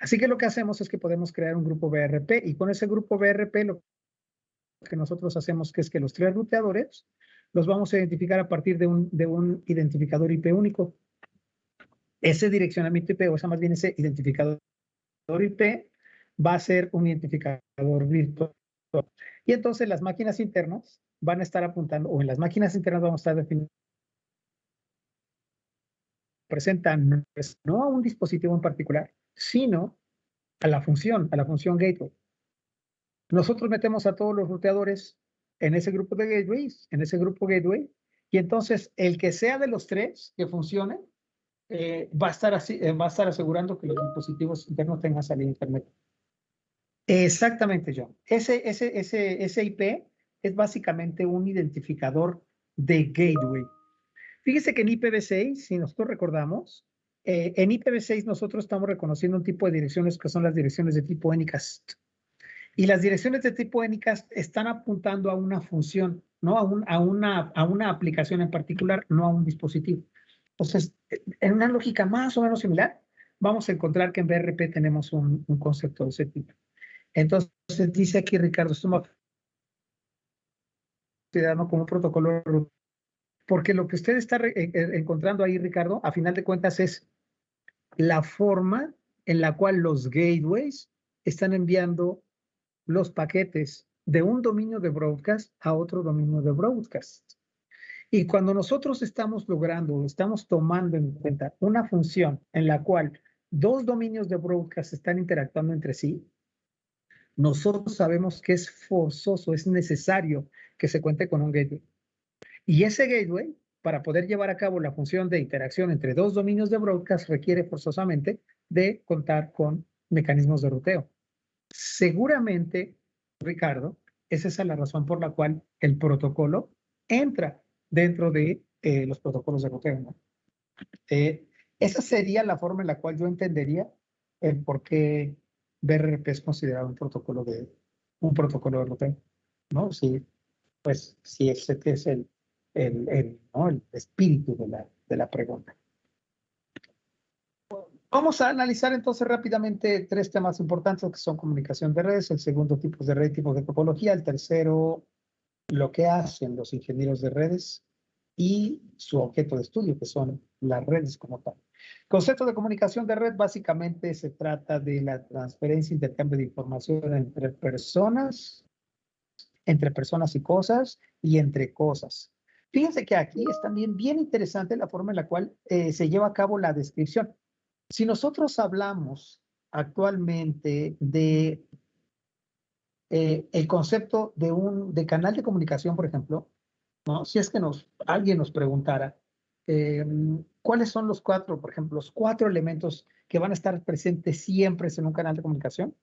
Así que lo que hacemos es que podemos crear un grupo BRP y con ese grupo BRP lo que nosotros hacemos que es que los 3 ruteadores los vamos a identificar a partir de un identificador IP único. Ese direccionamiento IP, o sea, más bien ese identificador IP, va a ser un identificador virtual. Y entonces las máquinas internas van a estar apuntando, o en las máquinas internas vamos a estar definiendo, presentan no a un dispositivo en particular, sino a la función gateway. Nosotros metemos a todos los ruteadores en ese grupo de gateways, en ese grupo gateway, y entonces el que sea de los 3 que funcione, va a estar asegurando que los dispositivos internos tengan salida a internet. Exactamente, John. Ese IP es básicamente un identificador de gateway. Fíjese que en IPv6, si nosotros recordamos, en IPv6 nosotros estamos reconociendo un tipo de direcciones que son las direcciones de tipo Anycast. Y las direcciones de tipo Anycast están apuntando a una función, no a una aplicación en particular, no a un dispositivo. Entonces, en una lógica más o menos similar, vamos a encontrar que en BRP tenemos un concepto de ese tipo. Entonces, dice aquí Ricardo, esto me considerado como un protocolo, porque lo que usted está encontrando ahí, Ricardo, a final de cuentas es la forma en la cual los gateways están enviando los paquetes de un dominio de broadcast a otro dominio de broadcast. Y cuando nosotros estamos logrando, estamos tomando en cuenta una función en la cual 2 dominios de broadcast están interactuando entre sí, nosotros sabemos que es forzoso, es necesario que se cuente con un gateway. Y ese gateway, para poder llevar a cabo la función de interacción entre 2 dominios de broadcast, requiere forzosamente de contar con mecanismos de ruteo. Seguramente, Ricardo, esa es la razón por la cual el protocolo entra dentro de los protocolos de ruteo, ¿no? Esa sería la forma en la cual yo entendería el por qué BRP es considerado un protocolo de ruteo, ¿no? Sí, pues sí, ese es ¿no? el espíritu de la pregunta. Vamos a analizar entonces rápidamente 3 temas importantes que son comunicación de redes, el segundo tipos de red, tipos de topología, el tercero lo que hacen los ingenieros de redes y su objeto de estudio, que son las redes como tal. Concepto de comunicación de red básicamente se trata de la transferencia e intercambio de información entre personas y cosas y entre cosas. Fíjense que aquí es también bien interesante la forma en la cual se lleva a cabo la descripción. Si nosotros hablamos actualmente de el concepto de canal de comunicación, por ejemplo, ¿no? Si es que alguien nos preguntara cuáles son los 4, por ejemplo, los 4 elementos que van a estar presentes siempre en un canal de comunicación,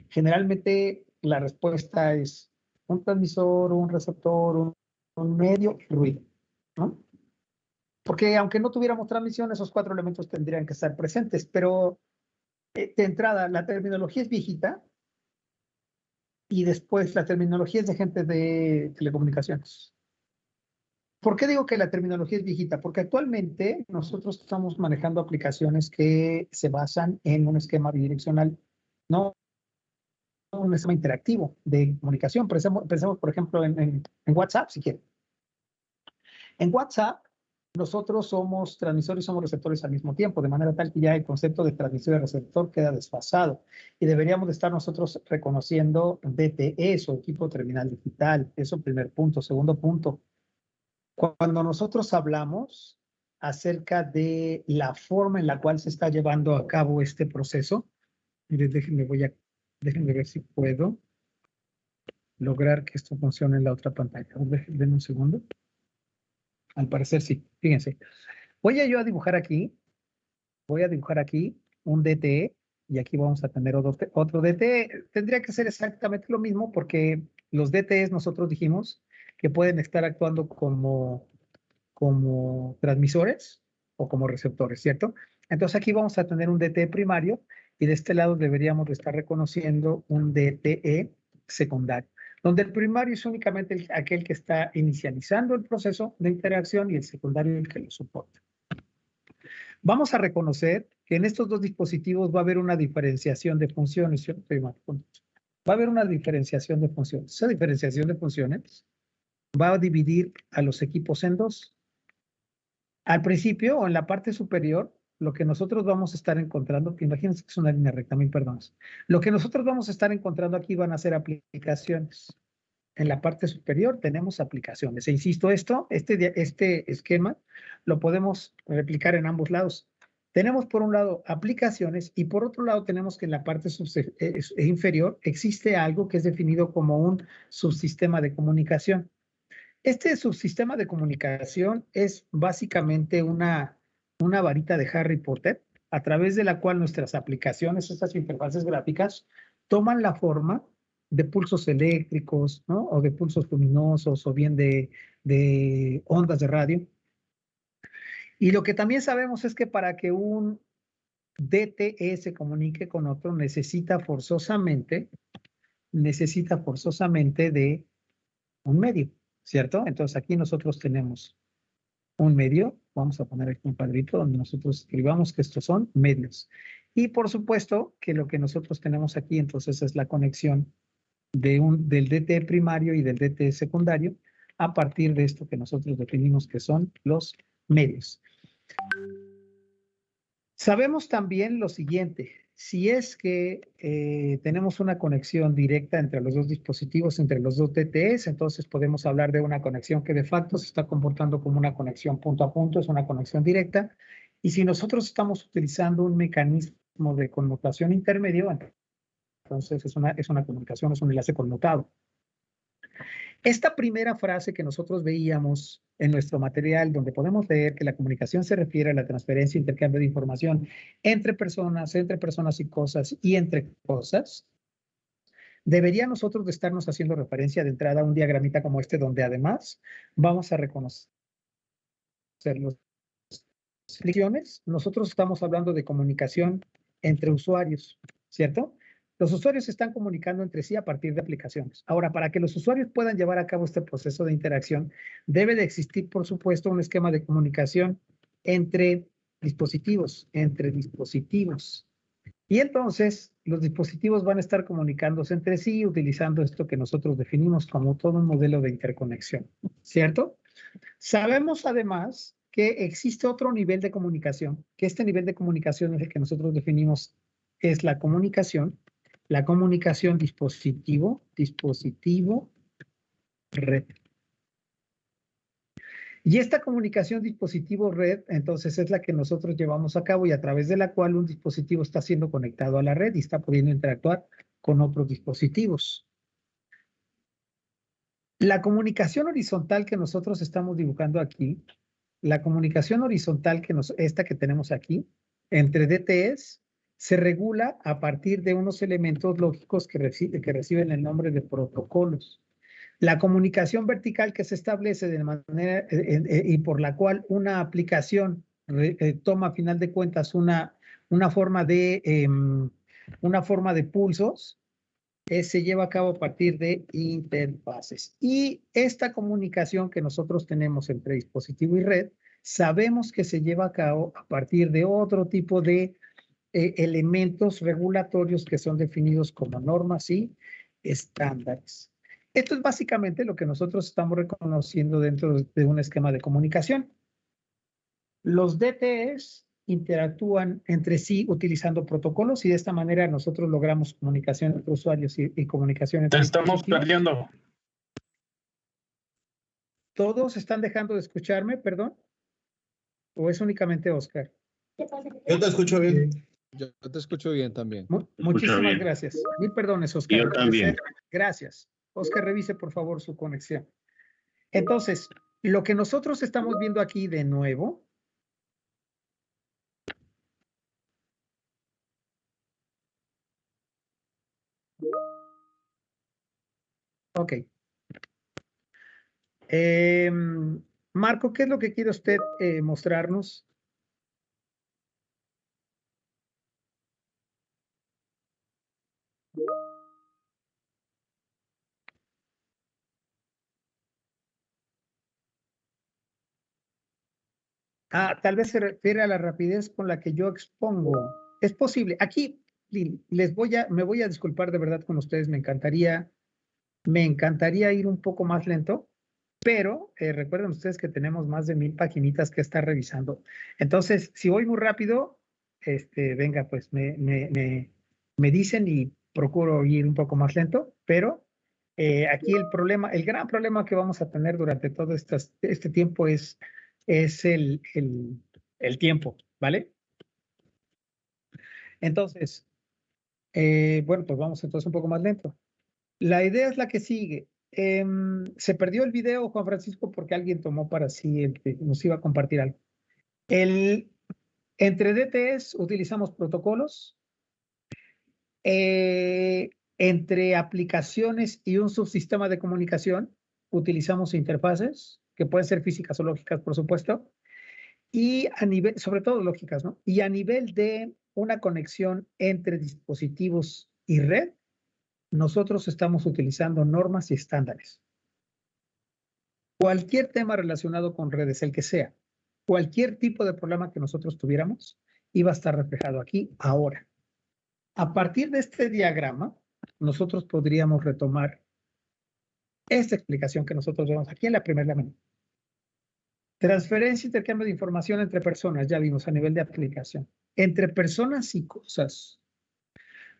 generalmente la respuesta es un transmisor, un receptor, un medio, ruido, ¿no? Porque aunque no tuviéramos transmisión, esos 4 elementos tendrían que estar presentes, pero de entrada, la terminología es viejita y después la terminología es de gente de telecomunicaciones. ¿Por qué digo que la terminología es viejita? Porque actualmente nosotros estamos manejando aplicaciones que se basan en un esquema bidireccional, no un esquema interactivo de comunicación. Pensemos por ejemplo, en WhatsApp, si quieren. En WhatsApp, nosotros somos transmisores y somos receptores al mismo tiempo, de manera tal que ya el concepto de transmisor y receptor queda desfasado. Y deberíamos de estar nosotros reconociendo DTS o equipo terminal digital. Eso, primer punto. Segundo punto, cuando nosotros hablamos acerca de la forma en la cual se está llevando a cabo este proceso, déjenme ver si puedo lograr que esto funcione en la otra pantalla. Denme un segundo. Al parecer sí, fíjense. Voy a dibujar aquí un DTE y aquí vamos a tener otro DTE. Tendría que ser exactamente lo mismo porque los DTEs nosotros dijimos que pueden estar actuando como transmisores o como receptores, ¿cierto? Entonces aquí vamos a tener un DTE primario y de este lado deberíamos de estar reconociendo un DTE secundario, donde el primario es únicamente aquel que está inicializando el proceso de interacción y el secundario el que lo soporta. Vamos a reconocer que en estos dos dispositivos va a haber una diferenciación de funciones, ¿cierto? Va a haber una diferenciación de funciones. Esa diferenciación de funciones va a dividir a los equipos en dos. Al principio o en la parte superior, lo que nosotros vamos a estar encontrando, que imagínense que es una línea recta, mil perdones. Lo que nosotros vamos a estar encontrando aquí van a ser aplicaciones. En la parte superior tenemos aplicaciones. E insisto, este esquema lo podemos replicar en ambos lados. Tenemos por un lado aplicaciones y por otro lado tenemos que en la parte inferior existe algo que es definido como un subsistema de comunicación. Este subsistema de comunicación es básicamente una varita de Harry Potter a través de la cual nuestras aplicaciones, estas interfaces gráficas, toman la forma de pulsos eléctricos, ¿no? O de pulsos luminosos o bien de ondas de radio. Y lo que también sabemos es que para que un DTE se comunique con otro necesita forzosamente de un medio, ¿cierto? Entonces aquí nosotros tenemos un medio, vamos a poner aquí un cuadrito donde nosotros escribamos que estos son medios. Y por supuesto que lo que nosotros tenemos aquí entonces es la conexión del DT primario y del DT secundario a partir de esto que nosotros definimos que son los medios. Sabemos también lo siguiente, si es que tenemos una conexión directa entre los dos dispositivos, entre los dos DTS, entonces podemos hablar de una conexión que de facto se está comportando como una conexión punto a punto, es una conexión directa. Y si nosotros estamos utilizando un mecanismo de conmutación intermedio, entonces es una comunicación, es un enlace conmutado. Esta primera frase que nosotros veíamos en nuestro material, donde podemos leer que la comunicación se refiere a la transferencia e intercambio de información entre personas y cosas y entre cosas, debería nosotros de estarnos haciendo referencia de entrada a un diagramita como este, donde además vamos a reconocer las lecciones. Nosotros estamos hablando de comunicación entre usuarios, ¿cierto? Los usuarios se están comunicando entre sí a partir de aplicaciones. Ahora, para que los usuarios puedan llevar a cabo este proceso de interacción, debe de existir, por supuesto, un esquema de comunicación entre dispositivos, Y entonces, los dispositivos van a estar comunicándose entre sí utilizando esto que nosotros definimos como todo un modelo de interconexión, ¿cierto? Sabemos además que existe otro nivel de comunicación, que este nivel de comunicación es el que nosotros definimos, es la comunicación dispositivo-red. Y esta comunicación dispositivo-red, entonces, es la que nosotros llevamos a cabo y a través de la cual un dispositivo está siendo conectado a la red y está pudiendo interactuar con otros dispositivos. La comunicación horizontal que nosotros estamos dibujando aquí, la comunicación horizontal esta que tenemos aquí, entre DTS, se regula a partir de unos elementos lógicos que reciben el nombre de protocolos. La comunicación vertical que se establece de manera y por la cual una aplicación toma a final de cuentas una forma de pulsos, se lleva a cabo a partir de interfaces. Y esta comunicación que nosotros tenemos entre dispositivo y red, sabemos que se lleva a cabo a partir de otro tipo de elementos regulatorios que son definidos como normas y estándares. Esto es básicamente lo que nosotros estamos reconociendo dentro de un esquema de comunicación. Los DTS interactúan entre sí utilizando protocolos y de esta manera nosotros logramos comunicación entre usuarios y comunicación entre Te estamos perdiendo. ¿Todos están dejando de escucharme, perdón? ¿O es únicamente Oscar? Yo te escucho bien. Yo te escucho bien también. Muchísimas bien. gracias. Mil perdones, Oscar. Yo también. Gracias. Oscar, revise por favor su conexión. Entonces, lo que nosotros estamos viendo aquí de nuevo. Ok. Marco, ¿qué es lo que quiere usted mostrarnos? Tal vez se refiere a la rapidez con la que yo expongo. Es posible. Aquí me voy a disculpar de verdad con ustedes. Me encantaría ir un poco más lento, pero recuerden ustedes que tenemos más de 1000 paginitas que estar revisando. Entonces, si voy muy rápido, venga, pues me dicen y procuro ir un poco más lento, pero aquí el gran problema que vamos a tener durante todo este tiempo es el tiempo, ¿vale? Entonces, bueno, pues vamos entonces un poco más lento. La idea es la que sigue. Se perdió el video, Juan Francisco, porque alguien tomó para sí, nos iba a compartir algo. Entre DTS utilizamos protocolos. Entre aplicaciones y un subsistema de comunicación utilizamos interfaces, que pueden ser físicas o lógicas, por supuesto. Y a nivel, sobre todo lógicas, ¿no? Y a nivel de una conexión entre dispositivos y red, nosotros estamos utilizando normas y estándares. Cualquier tema relacionado con redes, el que sea, cualquier tipo de problema que nosotros tuviéramos, iba a estar reflejado aquí ahora. A partir de este diagrama, nosotros podríamos retomar esta explicación que nosotros vemos aquí en la primera lámina. Transferencia e intercambio de información entre personas, ya vimos a nivel de aplicación. Entre personas y cosas.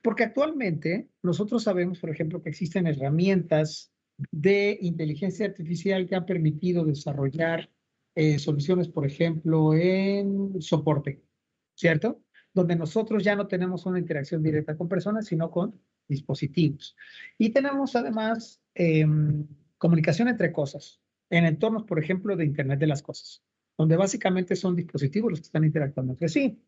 Porque actualmente nosotros sabemos, por ejemplo, que existen herramientas de inteligencia artificial que han permitido desarrollar soluciones, por ejemplo, en soporte, ¿cierto? Donde nosotros ya no tenemos una interacción directa con personas, sino con dispositivos. Y tenemos además comunicación entre cosas, en entornos, por ejemplo, de Internet de las Cosas, donde básicamente son dispositivos los que están interactuando entre sí.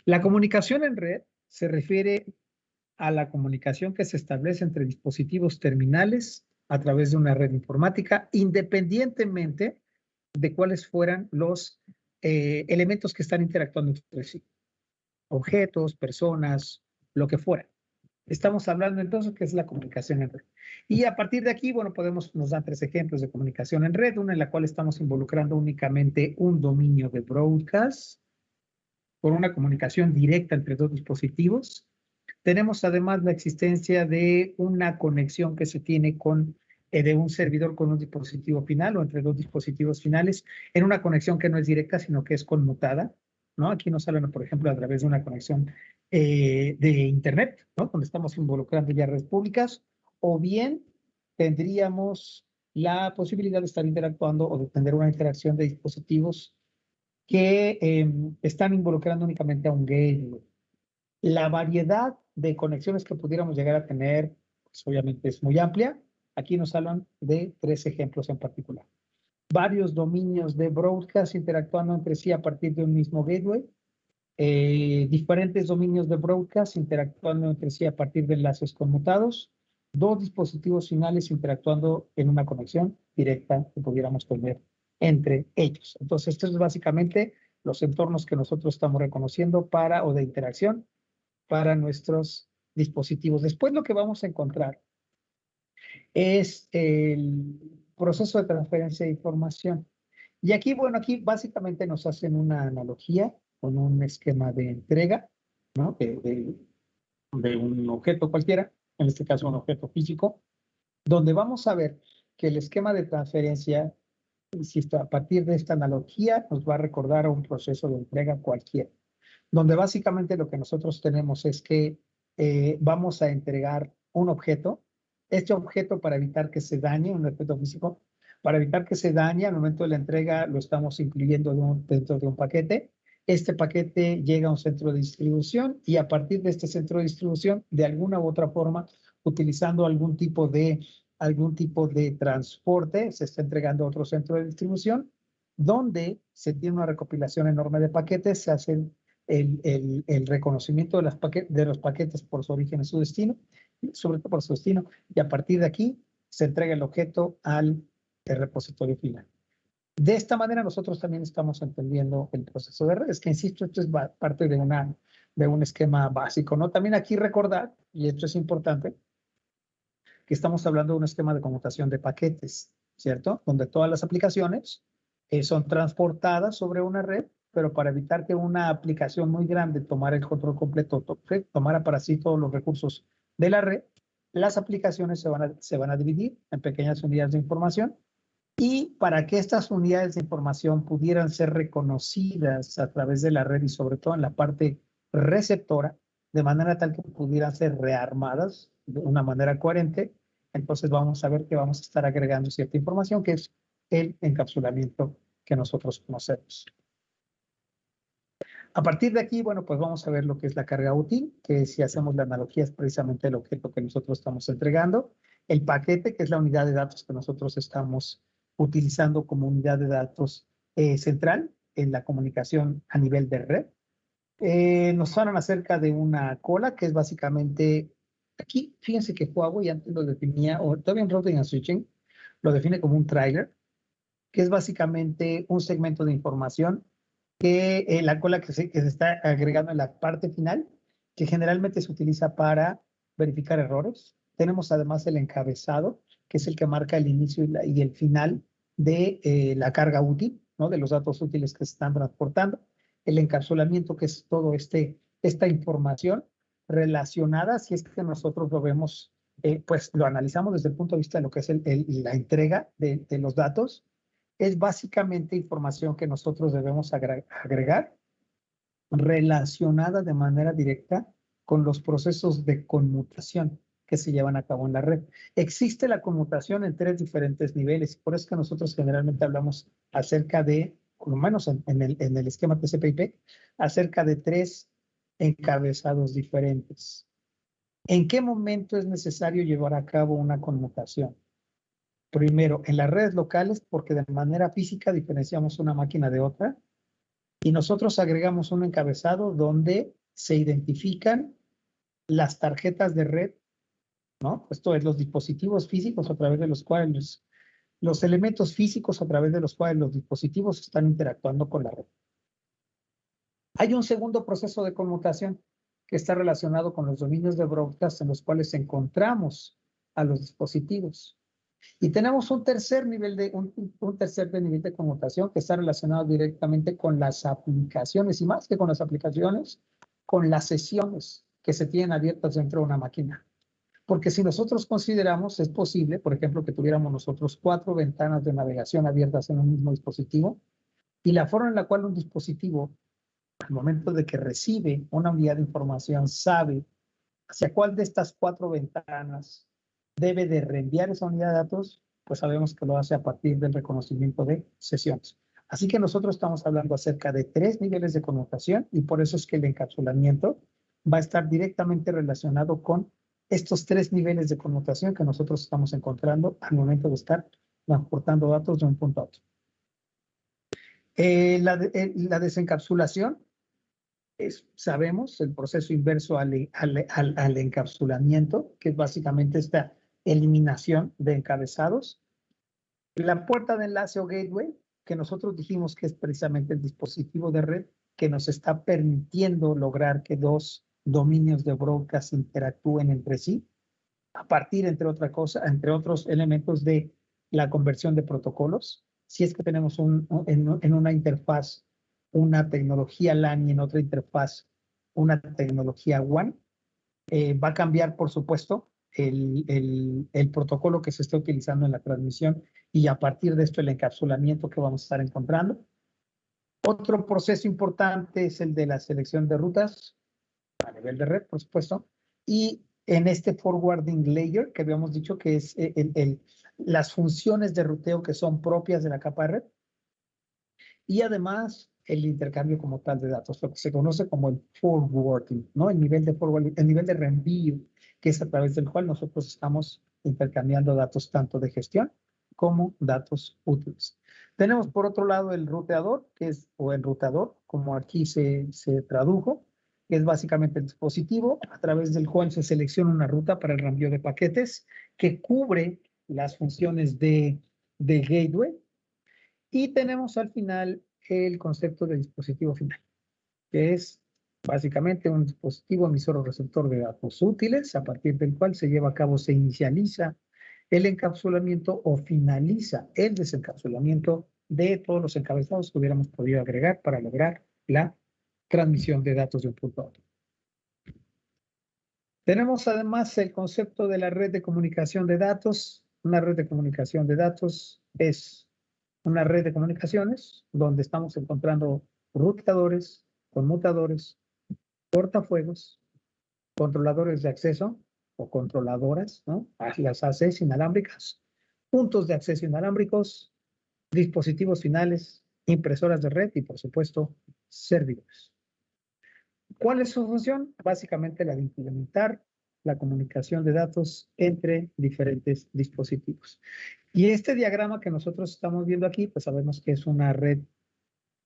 La comunicación en red se refiere a la comunicación que se establece entre dispositivos terminales a través de una red informática, independientemente de cuáles fueran los elementos que están interactuando entre sí. Objetos, personas, lo que fuera. Estamos hablando entonces que es la comunicación en red. Y a partir de aquí, bueno, nos dan 3 ejemplos de comunicación en red, una en la cual estamos involucrando únicamente un dominio de broadcast, por una comunicación directa entre 2 dispositivos. Tenemos además la existencia de una conexión que se tiene de un servidor con un dispositivo final o entre 2 dispositivos finales en una conexión que no es directa, sino que es conmutada, ¿no? Aquí nos hablan, por ejemplo, a través de una conexión de Internet, ¿no? Donde estamos involucrando ya redes públicas, o bien tendríamos la posibilidad de estar interactuando o de tener una interacción de dispositivos que están involucrando únicamente a un gateway. La variedad de conexiones que pudiéramos llegar a tener, pues obviamente es muy amplia. Aquí nos hablan de 3 ejemplos en particular. Varios dominios de broadcast interactuando entre sí a partir de un mismo gateway. Diferentes dominios de broadcast interactuando entre sí a partir de enlaces conmutados. 2 dispositivos finales interactuando en una conexión directa que pudiéramos tener entre ellos. Entonces, esto es básicamente los entornos que nosotros estamos reconociendo o de interacción para nuestros dispositivos. Después lo que vamos a encontrar es el proceso de transferencia de información. Y aquí, bueno, aquí básicamente nos hacen una analogía con un esquema de entrega, ¿no? De un objeto cualquiera, en este caso un objeto físico, donde vamos a ver que el esquema de transferencia, insisto, a partir de esta analogía nos va a recordar a un proceso de entrega cualquiera, donde básicamente lo que nosotros tenemos es que vamos a entregar un objeto. Este objeto, para evitar que se dañe, un objeto físico, para evitar que se dañe, al momento de la entrega lo estamos incluyendo dentro de un paquete. Este paquete llega a un centro de distribución y a partir de este centro de distribución, de alguna u otra forma, utilizando algún tipo de transporte, se está entregando a otro centro de distribución, donde se tiene una recopilación enorme de paquetes, se hacen el reconocimiento de los paquetes por su origen y su destino, sobre todo por su destino, y a partir de aquí se entrega el objeto al repositorio final. De esta manera nosotros también estamos entendiendo el proceso de redes, que insisto, esto es parte de un esquema básico, ¿no? También aquí recordar, y esto es importante, que estamos hablando de un esquema de conmutación de paquetes, ¿cierto? Donde todas las aplicaciones son transportadas sobre una red, pero para evitar que una aplicación muy grande tomara el control completo, tomara para sí todos los recursos de la red, las aplicaciones se van a dividir en pequeñas unidades de información. Y para que estas unidades de información pudieran ser reconocidas a través de la red y sobre todo en la parte receptora, de manera tal que pudieran ser rearmadas de una manera coherente, entonces vamos a ver que vamos a estar agregando cierta información que es el encapsulamiento que nosotros conocemos. A partir de aquí, bueno, pues vamos a ver lo que es la carga útil, que si hacemos la analogía es precisamente el objeto que nosotros estamos entregando, el paquete, que es la unidad de datos que nosotros estamos utilizando como unidad de datos central en la comunicación a nivel de red. Nos hablan acerca de una cola, que es básicamente, aquí, fíjense que Huawei antes lo definía, o todavía en Routing and Switching, lo define como un trailer, que es básicamente un segmento de información que la cola que se está agregando en la parte final, que generalmente se utiliza para verificar errores. Tenemos además el encabezado, que es el que marca el inicio y el final de la carga útil, ¿no? De los datos útiles que se están transportando. El encapsulamiento, que es todo esta información relacionada, si es que nosotros lo vemos, pues lo analizamos desde el punto de vista de lo que es la entrega de los datos. Es básicamente información que nosotros debemos agregar relacionada de manera directa con los procesos de conmutación que se llevan a cabo en la red. Existe la conmutación en 3 diferentes niveles, por eso es que nosotros generalmente hablamos acerca de, por lo menos en el esquema TCP/IP, acerca de 3 encabezados diferentes. ¿En qué momento es necesario llevar a cabo una conmutación? Primero, en las redes locales, porque de manera física diferenciamos una máquina de otra, y nosotros agregamos un encabezado donde se identifican las tarjetas de red, ¿no? Esto es los dispositivos físicos a través de los cuales, los elementos físicos a través de los cuales los dispositivos están interactuando con la red. Hay un segundo proceso de conmutación que está relacionado con los dominios de broadcast en los cuales encontramos a los dispositivos. Y tenemos un tercer nivel de conmutación que está relacionado directamente con las aplicaciones, y más que con las aplicaciones, con las sesiones que se tienen abiertas dentro de una máquina. Porque si nosotros consideramos, es posible, por ejemplo, que tuviéramos nosotros 4 ventanas de navegación abiertas en un mismo dispositivo, y la forma en la cual un dispositivo, al momento de que recibe una unidad de información, sabe hacia cuál de estas 4 ventanas debe de reenviar esa unidad de datos, pues sabemos que lo hace a partir del reconocimiento de sesiones. Así que nosotros estamos hablando acerca de 3 niveles de conmutación y por eso es que el encapsulamiento va a estar directamente relacionado con estos 3 niveles de conmutación que nosotros estamos encontrando al momento de estar transportando datos de un punto a otro. La desencapsulación sabemos el proceso inverso al encapsulamiento, que es básicamente esta eliminación de encabezados. La puerta de enlace o gateway, que nosotros dijimos que es precisamente el dispositivo de red que nos está permitiendo lograr que 2 dominios de broadcast interactúen entre sí, a partir, entre otros elementos de la conversión de protocolos. Si es que tenemos en una interfaz una tecnología LAN y en otra interfaz una tecnología WAN, va a cambiar, por supuesto, el protocolo que se está utilizando en la transmisión y a partir de esto el encapsulamiento que vamos a estar encontrando. Otro proceso importante es el de la selección de rutas a nivel de red, por supuesto, y en este forwarding layer que habíamos dicho que es las funciones de ruteo que son propias de la capa de red y además el intercambio como tal de datos, lo que se conoce como el forwarding, ¿no? El nivel de reenvío, que es a través del cual nosotros estamos intercambiando datos tanto de gestión como datos útiles. Tenemos por otro lado el ruteador, o enrutador, como aquí se tradujo, que es básicamente el dispositivo a través del cual se selecciona una ruta para el reenvío de paquetes que cubre las funciones de gateway. Y tenemos al final el concepto de dispositivo final, que es básicamente un dispositivo emisor o receptor de datos útiles, a partir del cual se lleva a cabo, se inicializa el encapsulamiento o finaliza el desencapsulamiento de todos los encabezados que hubiéramos podido agregar para lograr la transmisión de datos de un punto a otro. Tenemos además el concepto de la red de comunicación de datos. Una red de comunicación de datos es una red de comunicaciones donde estamos encontrando ruteadores, conmutadores, cortafuegos, controladores de acceso o controladoras, ¿no? Las ACs inalámbricas, puntos de acceso inalámbricos, dispositivos finales, impresoras de red y, por supuesto, servidores. ¿Cuál es su función? Básicamente la de implementar la comunicación de datos entre diferentes dispositivos. Y este diagrama que nosotros estamos viendo aquí, pues sabemos que es una red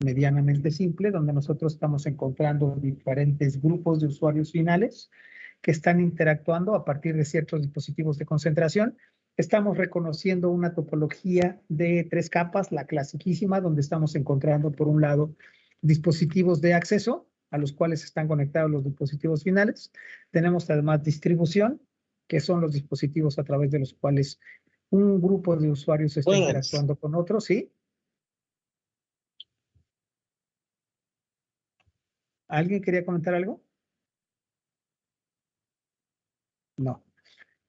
medianamente simple, donde nosotros estamos encontrando diferentes grupos de usuarios finales que están interactuando a partir de ciertos dispositivos de concentración. Estamos reconociendo una topología de 3 capas, la clasiquísima, donde estamos encontrando, por un lado, dispositivos de acceso, a los cuales están conectados los dispositivos finales. Tenemos además distribución, que son los dispositivos a través de los cuales un grupo de usuarios está interactuando con otros, ¿sí? ¿Alguien quería comentar algo? No.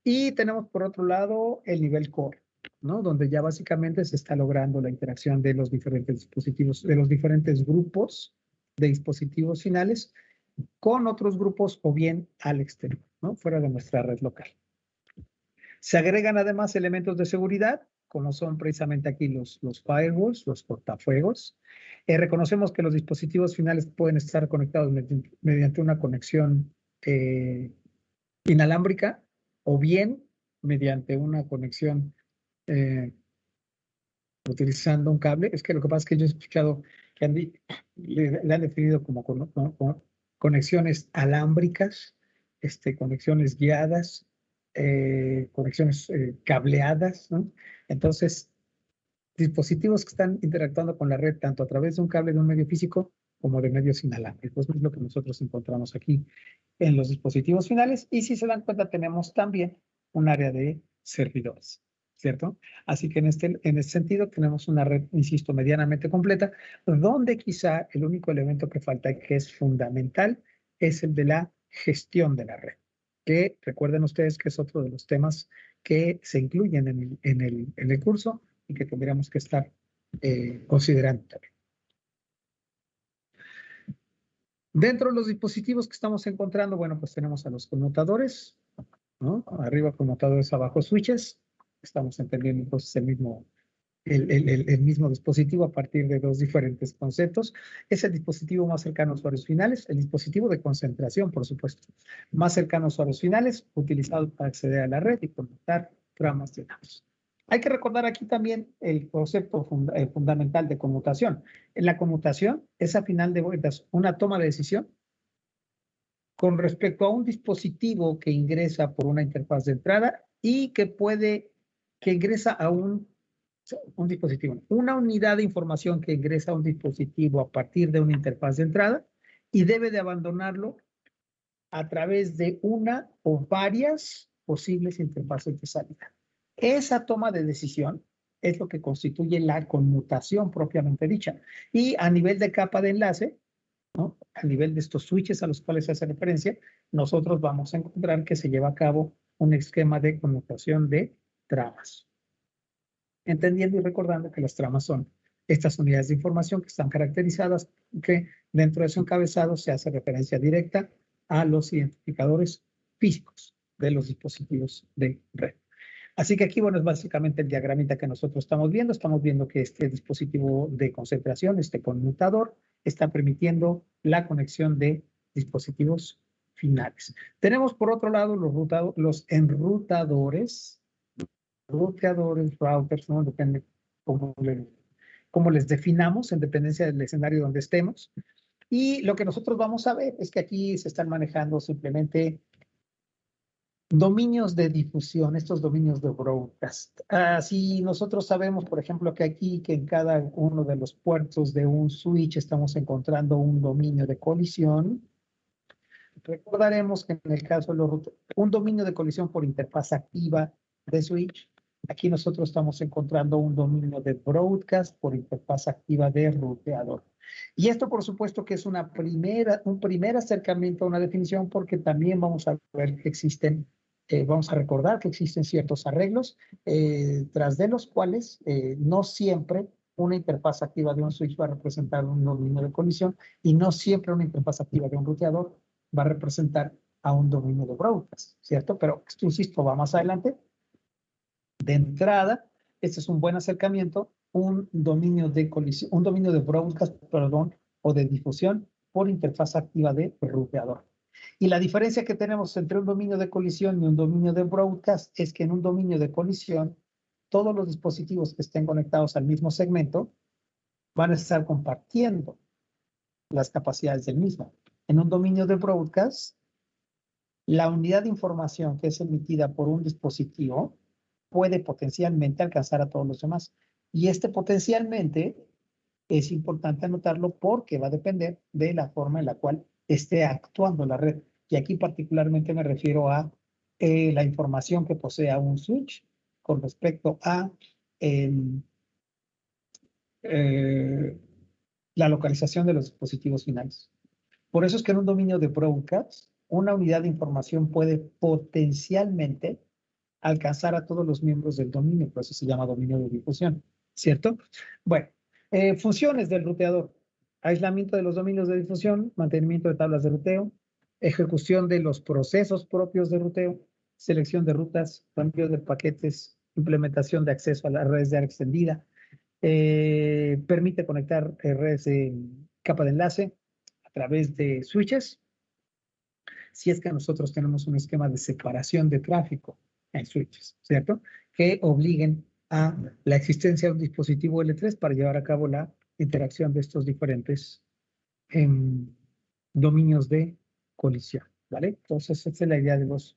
Y tenemos por otro lado el nivel core, ¿no? Donde ya básicamente se está logrando la interacción de los diferentes dispositivos, de los diferentes grupos de dispositivos finales con otros grupos o bien al exterior, ¿no? Fuera de nuestra red local. Se agregan además elementos de seguridad, como son precisamente aquí los firewalls, los cortafuegos. Reconocemos que los dispositivos finales pueden estar conectados mediante una conexión inalámbrica o bien mediante una conexión utilizando un cable. Es que lo que pasa es que yo he escuchado que le han definido como conexiones alámbricas, conexiones guiadas, conexiones cableadas, ¿no? Entonces, dispositivos que están interactuando con la red tanto a través de un cable de un medio físico como de medios inalámbricos. Es lo que nosotros encontramos aquí en los dispositivos finales. Y si se dan cuenta, tenemos también un área de servidores, ¿cierto? Así que en este sentido tenemos una red, insisto, medianamente completa, donde quizá el único elemento que falta y que es fundamental es el de la gestión de la red, que recuerden ustedes que es otro de los temas que se incluyen en el curso y que tendríamos que estar considerando también. Dentro de los dispositivos que estamos encontrando, bueno, pues tenemos a los conmutadores, ¿no? Arriba conmutadores, abajo switches. Estamos entendiendo entonces el mismo dispositivo a partir de 2 diferentes conceptos. Es el dispositivo más cercano a usuarios finales, el dispositivo de concentración, por supuesto, más cercano a usuarios finales, utilizado para acceder a la red y conectar tramas de datos. Hay que recordar aquí también el concepto fundamental de conmutación. En la conmutación es a final de cuentas una toma de decisión con respecto a un dispositivo que ingresa por una interfaz de entrada y que ingresa a un dispositivo, una unidad de información que ingresa a un dispositivo a partir de una interfaz de entrada y debe de abandonarlo a través de una o varias posibles interfaces de salida. Esa toma de decisión es lo que constituye la conmutación propiamente dicha. Y a nivel de capa de enlace, ¿no? A nivel de estos switches a los cuales se hace referencia, nosotros vamos a encontrar que se lleva a cabo un esquema de conmutación de tramas. Entendiendo y recordando que las tramas son estas unidades de información que están caracterizadas, que dentro de su encabezado se hace referencia directa a los identificadores físicos de los dispositivos de red. Así que aquí, bueno, es básicamente el diagramita que nosotros estamos viendo. Estamos viendo que este dispositivo de concentración, este conmutador, está permitiendo la conexión de dispositivos finales. Tenemos, por otro lado, los enrutadores, routers, ¿no? Depende cómo les definamos en dependencia del escenario donde estemos. Y lo que nosotros vamos a ver es que aquí se están manejando simplemente dominios de difusión, estos dominios de broadcast. Si nosotros sabemos, por ejemplo, que aquí, que en cada uno de los puertos de un switch estamos encontrando un dominio de colisión, recordaremos que en el caso de los routers, un dominio de colisión por interfaz activa de switch Aquí nosotros estamos encontrando un dominio de broadcast por interfaz activa de ruteador. Y esto, por supuesto, que es un primer acercamiento a una definición, porque también vamos a ver que existen, vamos a recordar que existen ciertos arreglos, tras de los cuales no siempre una interfaz activa de un switch va a representar un dominio de colisión y no siempre una interfaz activa de un ruteador va a representar a un dominio de broadcast, ¿cierto? Pero esto, insisto, va más adelante. De entrada, este es un buen acercamiento, un dominio de colisión, un dominio de broadcast, perdón, o de difusión por interfaz activa de ruteador. Y la diferencia que tenemos entre un dominio de colisión y un dominio de broadcast es que en un dominio de colisión, todos los dispositivos que estén conectados al mismo segmento van a estar compartiendo las capacidades del mismo. En un dominio de broadcast, la unidad de información que es emitida por un dispositivo puede potencialmente alcanzar a todos los demás. Y este potencialmente es importante anotarlo porque va a depender de la forma en la cual esté actuando la red. Y aquí particularmente me refiero a la información que posea un switch con respecto a la localización de los dispositivos finales. Por eso es que en un dominio de broadcast, una unidad de información puede potencialmente alcanzar a todos los miembros del dominio, por eso se llama dominio de difusión, ¿cierto? Bueno, funciones del ruteador: aislamiento de los dominios de difusión, mantenimiento de tablas de ruteo, ejecución de los procesos propios de ruteo, selección de rutas, cambio de paquetes, implementación de acceso a las redes de área extendida, permite conectar redes de capa de enlace a través de switches, si es que nosotros tenemos un esquema de separación de tráfico en switches, ¿cierto? Que obliguen a la existencia de un dispositivo L3 para llevar a cabo la interacción de estos diferentes dominios de colisión, ¿vale? Entonces, esa es la idea de los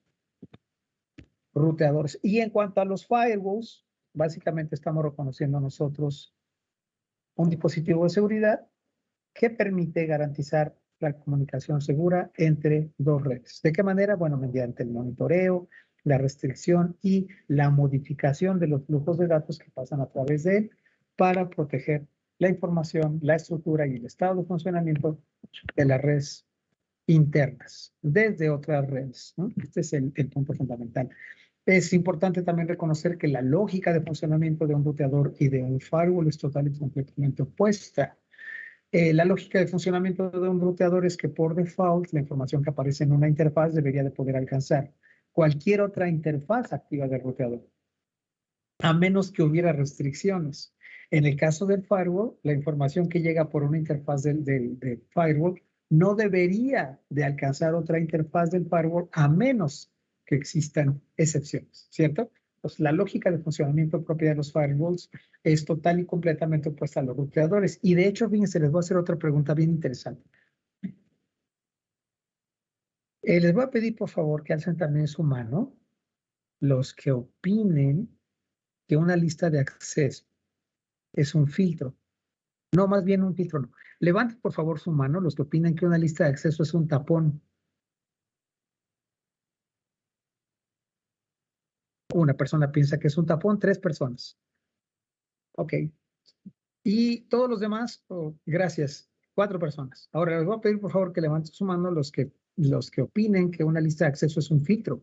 ruteadores. Y en cuanto a los firewalls, básicamente estamos reconociendo nosotros un dispositivo de seguridad que permite garantizar la comunicación segura entre dos redes. ¿De qué manera? Bueno, mediante el monitoreo, la restricción y la modificación de los flujos de datos que pasan a través de él para proteger la información, la estructura y el estado de funcionamiento de las redes internas desde otras redes, ¿no? Este es el punto fundamental. Es importante también reconocer que la lógica de funcionamiento de un ruteador y de un firewall es total y completamente opuesta. La lógica de funcionamiento de un ruteador es que por default la información que aparece en una interfaz debería de poder alcanzar cualquier otra interfaz activa del ruteador, a menos que hubiera restricciones. En el caso del firewall, la información que llega por una interfaz del firewall no debería de alcanzar otra interfaz del firewall a menos que existan excepciones, ¿cierto? Pues la lógica de funcionamiento propia de los firewalls es total y completamente opuesta a los ruteadores. Y de hecho, fíjense, les voy a hacer otra pregunta bien interesante. Les voy a pedir, por favor, que alcen también su mano los que opinen que una lista de acceso es un filtro. No, más bien un filtro no. Levanten, por favor, su mano los que opinan que una lista de acceso es un tapón. Una persona piensa que es un tapón, 3 personas. Ok. Y todos los demás, oh, gracias, 4 personas. Ahora les voy a pedir, por favor, que levanten su mano los que opinen que una lista de acceso es un filtro.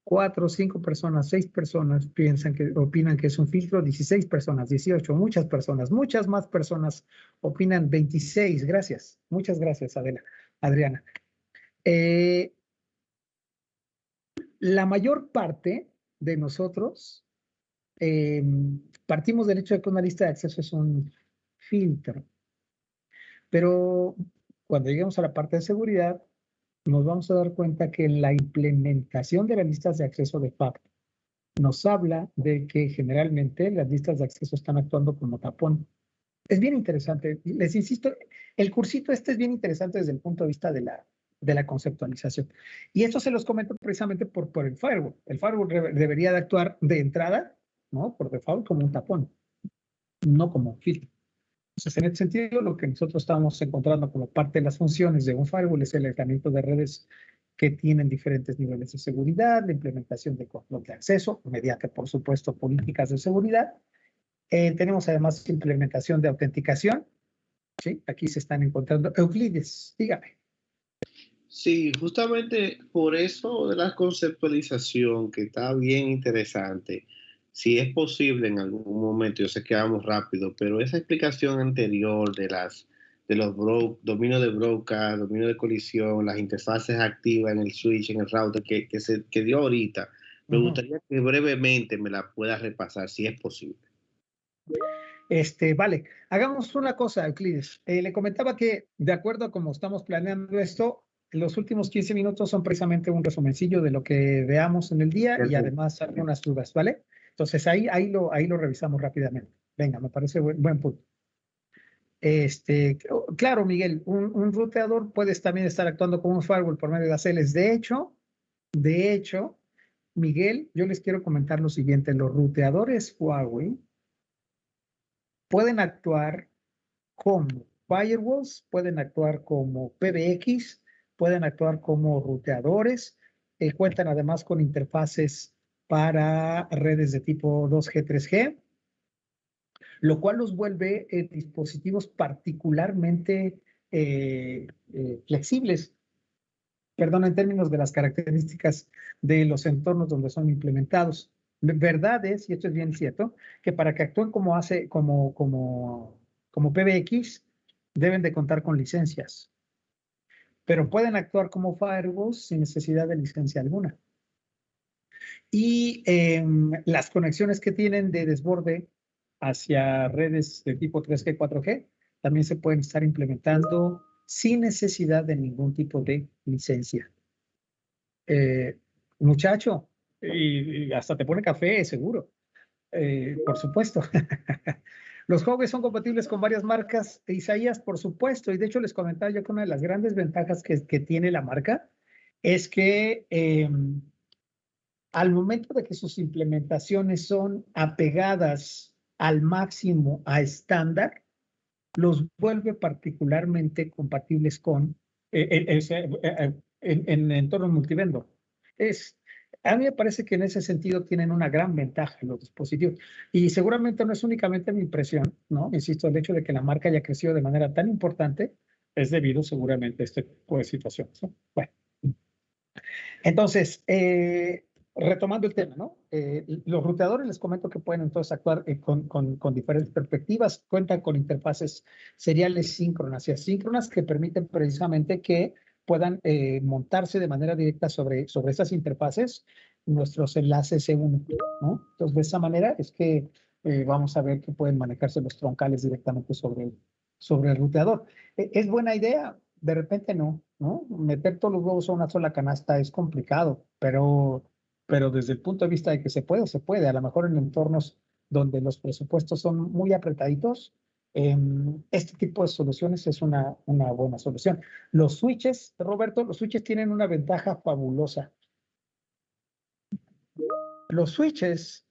4, 5 personas, 6 personas opinan que es un filtro, 16 personas, 18, muchas personas, muchas más personas opinan, 26, gracias. Muchas gracias, Adriana. La mayor parte de nosotros partimos del hecho de que una lista de acceso es un filtro. Pero cuando lleguemos a la parte de seguridad, nos vamos a dar cuenta que la implementación de las listas de acceso de facto nos habla de que generalmente las listas de acceso están actuando como tapón. Es bien interesante. Les insisto, el cursito este es bien interesante desde el punto de vista de la conceptualización. Y esto se los comento precisamente por el firewall. El firewall debería de actuar de entrada, ¿no? Por default, como un tapón, no como un filtro. Entonces, en este sentido, lo que nosotros estamos encontrando como parte de las funciones de un firewall es el aislamiento de redes que tienen diferentes niveles de seguridad, la implementación de control de acceso, mediante, por supuesto, políticas de seguridad. Tenemos además implementación de autenticación. ¿Sí? Aquí se están encontrando. Euclides, dígame. Sí, justamente por eso de la conceptualización, que está bien interesante, si es posible en algún momento, yo sé que vamos rápido, pero esa explicación anterior de los dominios de broca, dominio de colisión, las interfaces activas en el switch, en el router, que dio ahorita, me gustaría que brevemente me la pueda repasar, si es posible. Vale, hagamos una cosa, Euclides. Le comentaba que, de acuerdo a cómo estamos planeando esto, los últimos 15 minutos son precisamente un resumencillo de lo que veamos en el día y además algunas dudas, ¿vale? Entonces ahí lo revisamos rápidamente. Venga, me parece buen punto. Claro, Miguel, un ruteador puede también estar actuando como un firewall por medio de ACLs. De hecho, Miguel, yo les quiero comentar lo siguiente. Los ruteadores Huawei pueden actuar como firewalls, pueden actuar como PBX, pueden actuar como ruteadores, cuentan además con interfaces para redes de tipo 2G, 3G, lo cual los vuelve dispositivos particularmente flexibles, perdón, en términos de las características de los entornos donde son implementados. Verdad es, y esto es bien cierto, que para que actúen como PBX, deben de contar con licencias, pero pueden actuar como firewalls sin necesidad de licencia alguna. Y las conexiones que tienen de desborde hacia redes de tipo 3G, 4G, también se pueden estar implementando sin necesidad de ningún tipo de licencia. Muchacho, y hasta te pone café, seguro. Por supuesto. Los Huawei son compatibles con varias marcas. Isaías, por supuesto. Y de hecho les comentaba yo que una de las grandes ventajas que tiene la marca es que al momento de que sus implementaciones son apegadas al máximo a estándar, los vuelve particularmente compatibles con en entornos multivendor. A mí me parece que en ese sentido tienen una gran ventaja los dispositivos. Y seguramente no es únicamente mi impresión, ¿no? Insisto, el hecho de que la marca haya crecido de manera tan importante es debido seguramente a este tipo de situaciones, ¿no? Bueno, entonces, retomando el tema, ¿no? Los ruteadores les comento que pueden entonces actuar con diferentes perspectivas, cuentan con interfaces seriales síncronas y asíncronas que permiten precisamente que puedan montarse de manera directa sobre esas interfaces nuestros enlaces E1, ¿no? Entonces, de esa manera es que vamos a ver que pueden manejarse los troncales directamente sobre el ruteador. ¿Es buena idea? De repente no, ¿no? Meter todos los huevos a una sola canasta es complicado, pero desde el punto de vista de que se puede, se puede. A lo mejor en entornos donde los presupuestos son muy apretaditos, este tipo de soluciones es una buena solución. Los switches, Roberto, los switches tienen una ventaja fabulosa. Los switches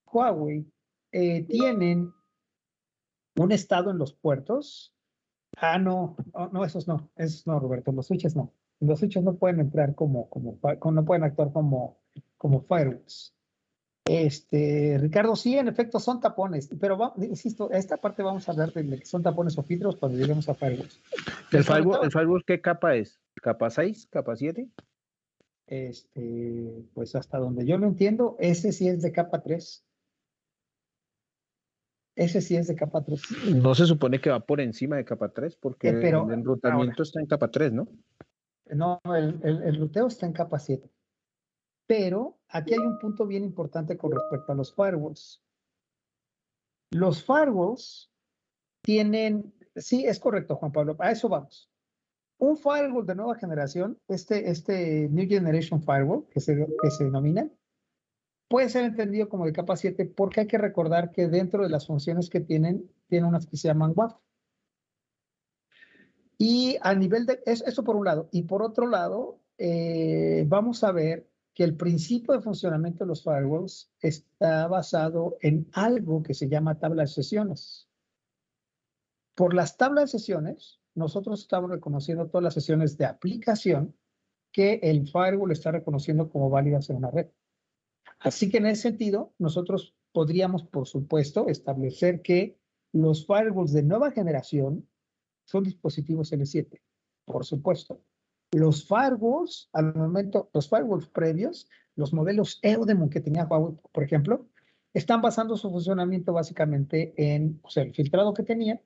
Huawei tienen un estado en los puertos. No, esos no, Roberto, los switches no. Los switches no pueden entrar no pueden actuar como firewalls. Ricardo, sí, en efecto son tapones, pero insisto, a esta parte vamos a hablar de que son tapones o filtros cuando lleguemos a firewalls. ¿El firewall qué capa es? ¿Capa 6? ¿Capa 7? Pues hasta donde yo lo entiendo, ese sí es de capa 3. Ese sí es de capa 3. No se supone que va por encima de capa 3 porque Pero el enrutamiento está en capa 3, ¿no? No, el ruteo está en capa 7. Pero aquí hay un punto bien importante con respecto a los firewalls. Los firewalls tienen, sí, es correcto, Juan Pablo, a eso vamos. Un firewall de nueva generación, este New Generation Firewall, que se denomina, puede ser entendido como de capa 7 porque hay que recordar que dentro de las funciones que tienen unas que se llaman WAF. Y a nivel de, eso por un lado. Y por otro lado, vamos a ver que el principio de funcionamiento de los firewalls está basado en algo que se llama tabla de sesiones. Por las tablas de sesiones, nosotros estamos reconociendo todas las sesiones de aplicación que el firewall está reconociendo como válidas en una red. Así que en ese sentido, nosotros podríamos, por supuesto, establecer que los firewalls de nueva generación son dispositivos L7, por supuesto. Los firewalls, al momento, los firewalls previos, los modelos Eudemon que tenía Huawei, por ejemplo, están basando su funcionamiento básicamente en, o sea, el filtrado que tenía,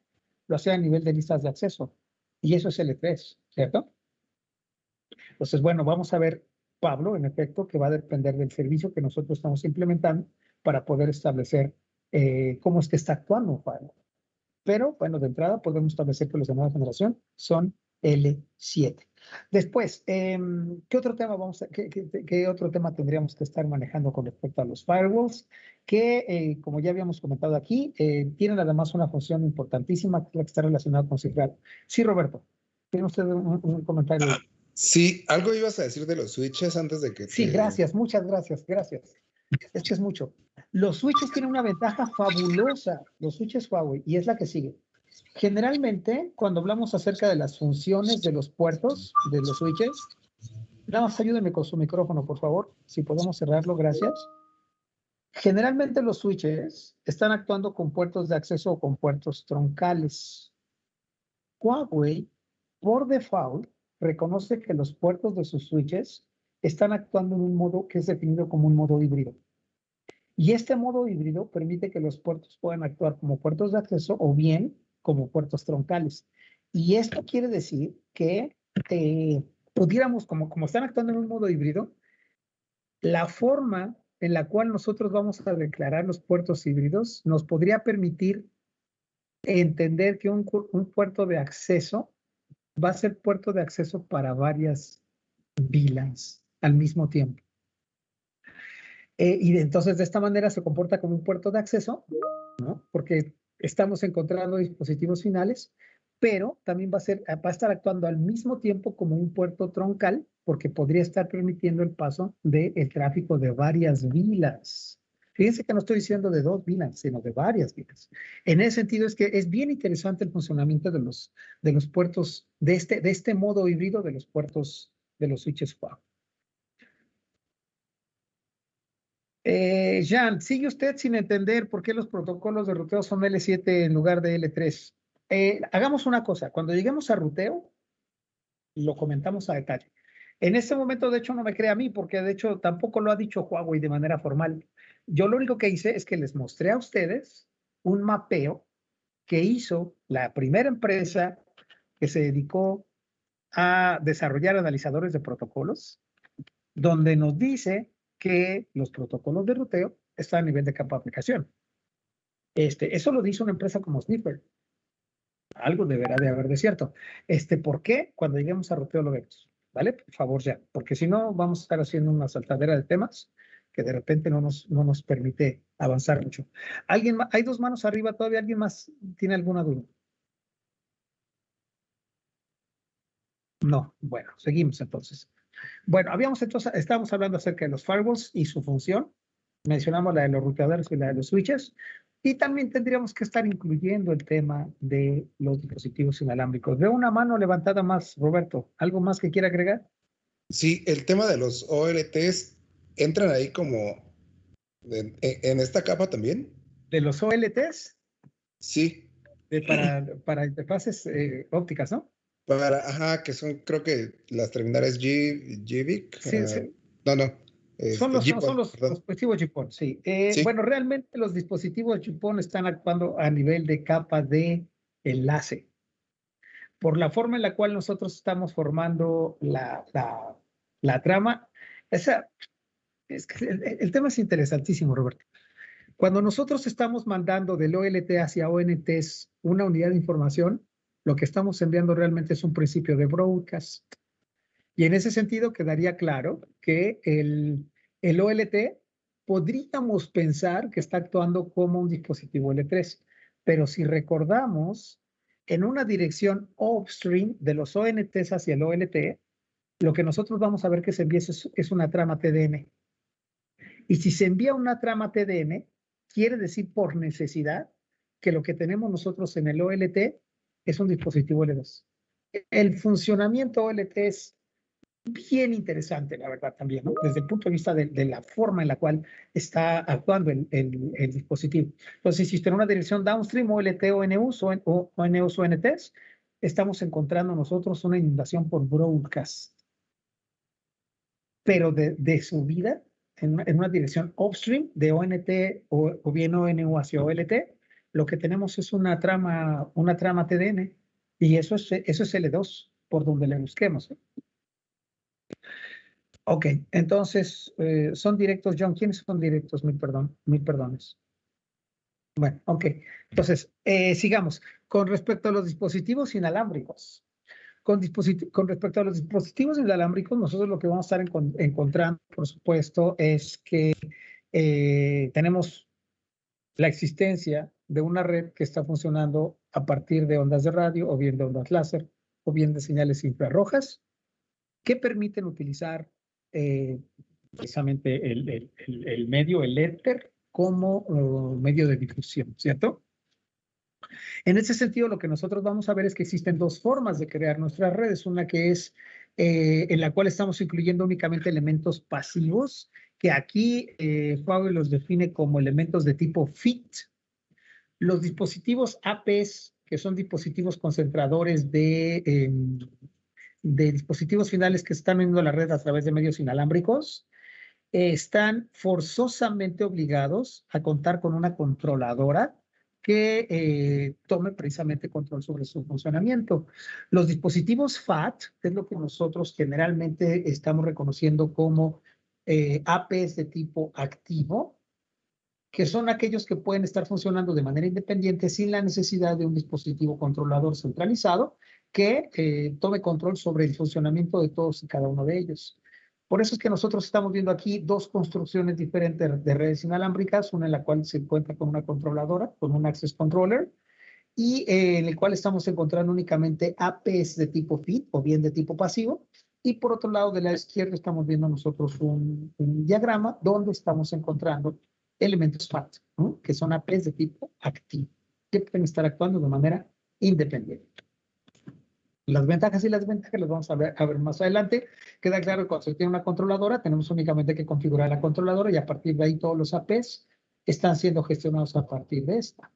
lo hacía a nivel de listas de acceso. Y eso es L3, ¿cierto? Entonces, bueno, vamos a ver, Pablo, en efecto, que va a depender del servicio que nosotros estamos implementando para poder establecer cómo es que está actuando un firewall. Pero, bueno, de entrada podemos establecer que los de nueva generación son L7. Después, ¿qué otro tema qué otro tema tendríamos que estar manejando con respecto a los firewalls? Que, como ya habíamos comentado aquí, tienen además una función importantísima que está relacionada con cifrado. Sí, Roberto, ¿tiene usted un comentario? Sí, algo ibas a decir de los switches antes de que Sí, gracias, muchas gracias, gracias. Es que es mucho. Los switches tienen una ventaja fabulosa, los switches Huawei, y es la que sigue. Generalmente, cuando hablamos acerca de las funciones de los puertos, de los switches, nada más ayúdenme con su micrófono, por favor, si podemos cerrarlo, gracias. Generalmente los switches están actuando con puertos de acceso o con puertos troncales. Huawei, por default, reconoce que los puertos de sus switches están actuando en un modo que es definido como un modo híbrido. Y este modo híbrido permite que los puertos puedan actuar como puertos de acceso o bien como puertos troncales. Y esto quiere decir que pudiéramos, como están actuando en un modo híbrido, la forma en la cual nosotros vamos a declarar los puertos híbridos nos podría permitir entender que un puerto de acceso va a ser puerto de acceso para varias VLANs al mismo tiempo. Y entonces de esta manera se comporta como un puerto de acceso, ¿no? Porque estamos encontrando dispositivos finales, pero también va a estar actuando al mismo tiempo como un puerto troncal, porque podría estar permitiendo el paso del tráfico de varias VLANs. Fíjense que no estoy diciendo de 2 VLANs, sino de varias VLANs. En ese sentido es que es bien interesante el funcionamiento de los puertos, de este modo híbrido de los puertos de los switches Huawei. Jean, sigue usted sin entender por qué los protocolos de ruteo son L7 en lugar de L3. Hagamos una cosa, cuando lleguemos a ruteo, lo comentamos a detalle. En este momento, de hecho, no me cree a mí, porque de hecho tampoco lo ha dicho Huawei de manera formal. Yo lo único que hice es que les mostré a ustedes un mapeo que hizo la primera empresa que se dedicó a desarrollar analizadores de protocolos, donde nos dice que los protocolos de ruteo están a nivel de capa de aplicación. Eso lo dice una empresa como Sniffer. Algo deberá de haber de cierto. ¿Por qué? Cuando lleguemos a ruteo lo vemos. ¿Vale? Por favor, ya. Porque si no, vamos a estar haciendo una saltadera de temas que de repente no nos permite avanzar mucho. ¿Alguien más? Hay 2 manos arriba todavía. ¿Alguien más tiene alguna duda? No. Bueno, seguimos entonces. Bueno, estábamos hablando acerca de los firewalls y su función. Mencionamos la de los ruteadores y la de los switches. Y también tendríamos que estar incluyendo el tema de los dispositivos inalámbricos. Veo una mano levantada más, Roberto. ¿Algo más que quiera agregar? Sí, el tema de los OLTs entran ahí como en esta capa también. ¿De los OLTs? Sí. Para interfaces ópticas, ¿no? Ajá, que son, creo que las terminales GVIC. Sí, sí. No. Son los GPON, dispositivos GPON, sí. Sí. Bueno, realmente los dispositivos GPON están actuando a nivel de capa de enlace. Por la forma en la cual nosotros estamos formando la trama, el tema es interesantísimo, Roberto. Cuando nosotros estamos mandando del OLT hacia ONTs una unidad de información, lo que estamos enviando realmente es un principio de broadcast. Y en ese sentido quedaría claro que el OLT podríamos pensar que está actuando como un dispositivo L3, pero si recordamos, en una dirección upstream de los ONTs hacia el OLT, lo que nosotros vamos a ver que se envía es una trama TDM. Y si se envía una trama TDM, quiere decir por necesidad que lo que tenemos nosotros en el OLT es un dispositivo L2. El funcionamiento OLT es bien interesante, la verdad, también, ¿no? Desde el punto de vista de la forma en la cual está actuando el dispositivo. Entonces, si está en una dirección downstream, OLT, ONUs, ONUs, ONTs, estamos encontrando nosotros una inundación por broadcast. Pero de subida, en una dirección upstream, de ONT o bien ONU hacia OLT, lo que tenemos es una trama TDN, y eso es L2, por donde le busquemos, ¿eh? Ok, entonces, son directos, John. ¿Quiénes son directos? Mil perdones. Bueno, ok. Entonces, sigamos. Con respecto a los dispositivos inalámbricos. Con respecto a los dispositivos inalámbricos, nosotros lo que vamos a estar encontrando, por supuesto, es que tenemos la existencia de una red que está funcionando a partir de ondas de radio, o bien de ondas láser, o bien de señales infrarrojas, que permiten utilizar precisamente el medio, el éter, como medio de difusión, ¿cierto? En ese sentido, lo que nosotros vamos a ver es que existen dos formas de crear nuestras redes. Una que es en la cual estamos incluyendo únicamente elementos pasivos, que aquí Huawei los define como elementos de tipo FIT. Los dispositivos APs, que son dispositivos concentradores de dispositivos finales que están viendo la red a través de medios inalámbricos, están forzosamente obligados a contar con una controladora que tome precisamente control sobre su funcionamiento. Los dispositivos FAT es lo que nosotros generalmente estamos reconociendo como APs de tipo activo, que son aquellos que pueden estar funcionando de manera independiente sin la necesidad de un dispositivo controlador centralizado que tome control sobre el funcionamiento de todos y cada uno de ellos. Por eso es que nosotros estamos viendo aquí dos construcciones diferentes de redes inalámbricas, una en la cual se encuentra con una controladora, con un access controller, y en el cual estamos encontrando únicamente APs de tipo FIT o bien de tipo pasivo. Y por otro lado, de la izquierda estamos viendo nosotros un diagrama donde estamos encontrando elementos FAT, ¿no? Que son APs de tipo activo, que pueden estar actuando de manera independiente. Las ventajas y las desventajas las vamos a ver más adelante. Queda claro que cuando se tiene una controladora, tenemos únicamente que configurar la controladora, y a partir de ahí todos los APs están siendo gestionados a partir de esta.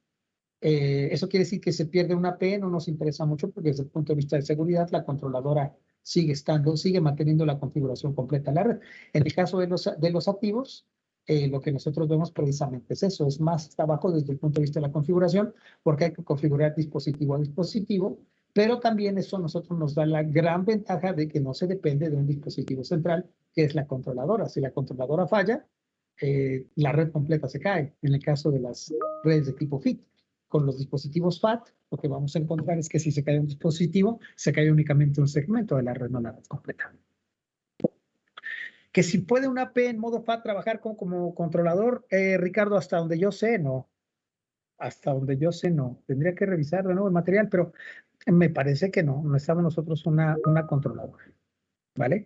Eso quiere decir que se pierde una AP, no nos interesa mucho, porque desde el punto de vista de seguridad, la controladora sigue manteniendo la configuración completa de la red. En el caso de los activos, lo que nosotros vemos precisamente es eso, es más abajo desde el punto de vista de la configuración, porque hay que configurar dispositivo a dispositivo, pero también eso a nosotros nos da la gran ventaja de que no se depende de un dispositivo central, que es la controladora. Si la controladora falla, la red completa se cae, en el caso de las redes de tipo FIT. Con los dispositivos FAT, lo que vamos a encontrar es que si se cae un dispositivo, se cae únicamente un segmento de la red, no la red completa. Que si puede una AP en modo FAT trabajar como controlador, Ricardo, hasta donde yo sé, no. Hasta donde yo sé, no. Tendría que revisar de nuevo el material, pero me parece que no. Necesitamos nosotros una controladora. ¿Vale?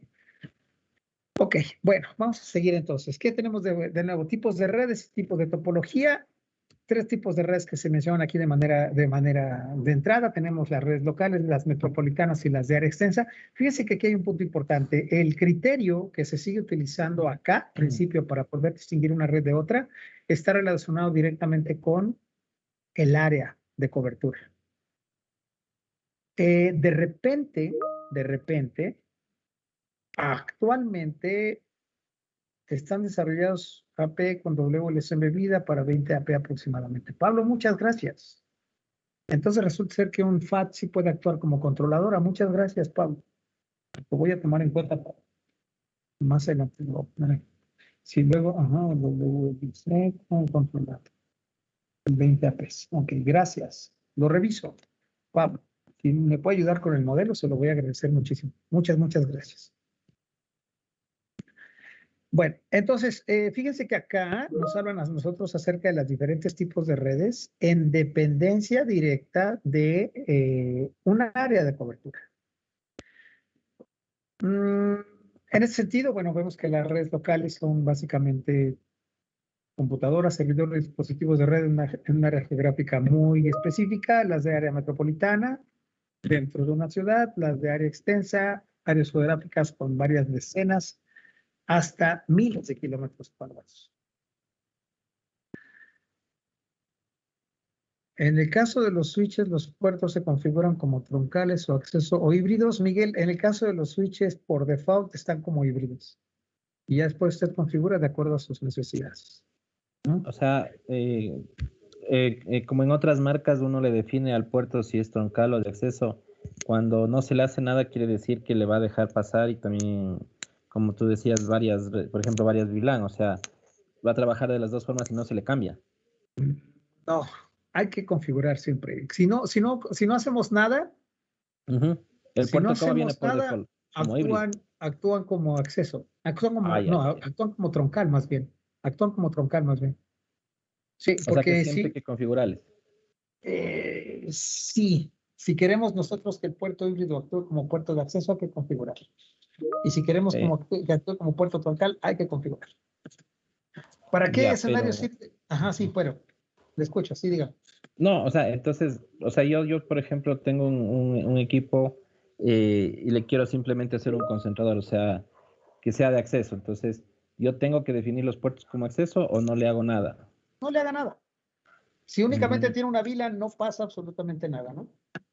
Ok, bueno, vamos a seguir entonces. ¿Qué tenemos de nuevo? Tipos de redes, tipos de topología. Tres tipos de redes que se mencionan aquí de manera de entrada. Tenemos las redes locales, las metropolitanas y las de área extensa. Fíjense que aquí hay un punto importante. El criterio que se sigue utilizando acá, al principio, para poder distinguir una red de otra, está relacionado directamente con el área de cobertura. De repente, actualmente están desarrollados AP con WLSM vida para 20 AP aproximadamente. Pablo, muchas gracias. Entonces resulta ser que un FAT sí puede actuar como controladora. Muchas gracias, Pablo. Lo voy a tomar en cuenta más adelante. Si luego, WLSM con controlador. 20 APs. Ok, gracias. Lo reviso. Pablo, si me puede ayudar con el modelo, se lo voy a agradecer muchísimo. Muchas gracias. Bueno, entonces, fíjense que acá nos hablan a nosotros acerca de los diferentes tipos de redes en dependencia directa de una área de cobertura. En ese sentido, bueno, vemos que las redes locales son básicamente computadoras, servidores, dispositivos de red en una área geográfica muy específica, las de área metropolitana, dentro de una ciudad, las de área extensa, áreas geográficas con varias decenas hasta miles de kilómetros cuadrados. En el caso de los switches, los puertos se configuran como troncales o acceso o híbridos. Miguel, en el caso de los switches, por default están como híbridos. Y ya después usted configura de acuerdo a sus necesidades, ¿no? O sea, como en otras marcas uno le define al puerto si es troncal o de acceso. Cuando no se le hace nada quiere decir que le va a dejar pasar y también, como tú decías, por ejemplo, varias VLAN. O sea, va a trabajar de las dos formas y no se le cambia. No, hay que configurar siempre. Si no hacemos nada, El si no puerto como viene hacemos por nada, default, como híbrido. actúan como acceso. Actúan como, Ya. actúan como troncal más bien. Actúan como troncal más bien. Sí, O sea que porque siempre hay sí, que configurarles. sí, si queremos nosotros que el puerto híbrido actúe como puerto de acceso, hay que configurar. Y si queremos que actúe como puerto troncal, hay que configurar. ¿Para qué Ya, escenario pero sirve? Ajá, sí, pero le escucho, sí, diga. no, o sea, entonces, o sea, yo por ejemplo tengo un equipo y le quiero simplemente hacer un concentrador, o sea, que sea de acceso. Entonces, yo tengo que definir los puertos como acceso o no le hago nada. No le haga nada. Si únicamente Mm, tiene una vila, no pasa absolutamente nada, ¿no?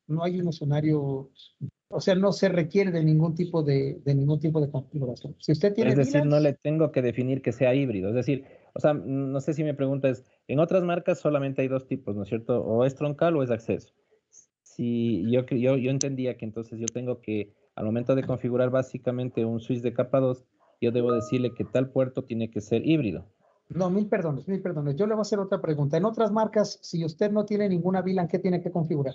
No hay un escenario, o sea, no se requiere de ningún tipo de configuración. Si usted tiene Es decir, no vilas, le tengo que definir que sea híbrido. Es decir, o sea, no sé si mi pregunta es, en otras marcas solamente hay dos tipos, ¿no es cierto? O es troncal o es acceso. Si yo entendía que entonces yo tengo que, al momento de configurar básicamente un switch de capa 2, yo debo decirle que tal puerto tiene que ser híbrido. no, mil perdones, mil perdones. Yo le voy a hacer otra pregunta. En otras marcas, si usted no tiene ninguna VLAN, ¿qué tiene que configurar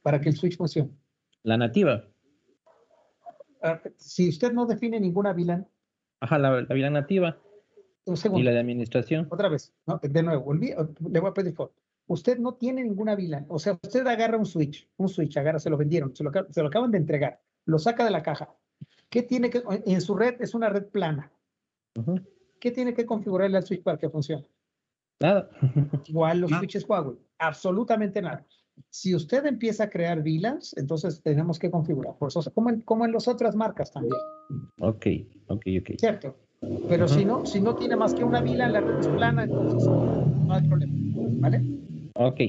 para que el switch funcione? La nativa, Si usted no define ninguna VLAN, ajá, la VLAN nativa un y la segundo, de administración. otra vez, ¿no? De nuevo, le voy a pedir favor. Usted no tiene ninguna VLAN, o sea, usted agarra un switch, agarra, se lo vendieron, se lo acaban de entregar, lo saca de la caja. ¿Qué tiene que, en su red es una red plana? Ujú. ¿Qué tiene que configurarle al switch para que funcione? Nada. Igual los switches Huawei, absolutamente nada. Si usted empieza a crear VLANs, entonces tenemos que configurar, por eso, como en las otras marcas también, Ok, ok. ¿cierto? Pero Ujú. si no tiene más que una VLAN, la red es plana, entonces no hay problema, ¿vale? Ok,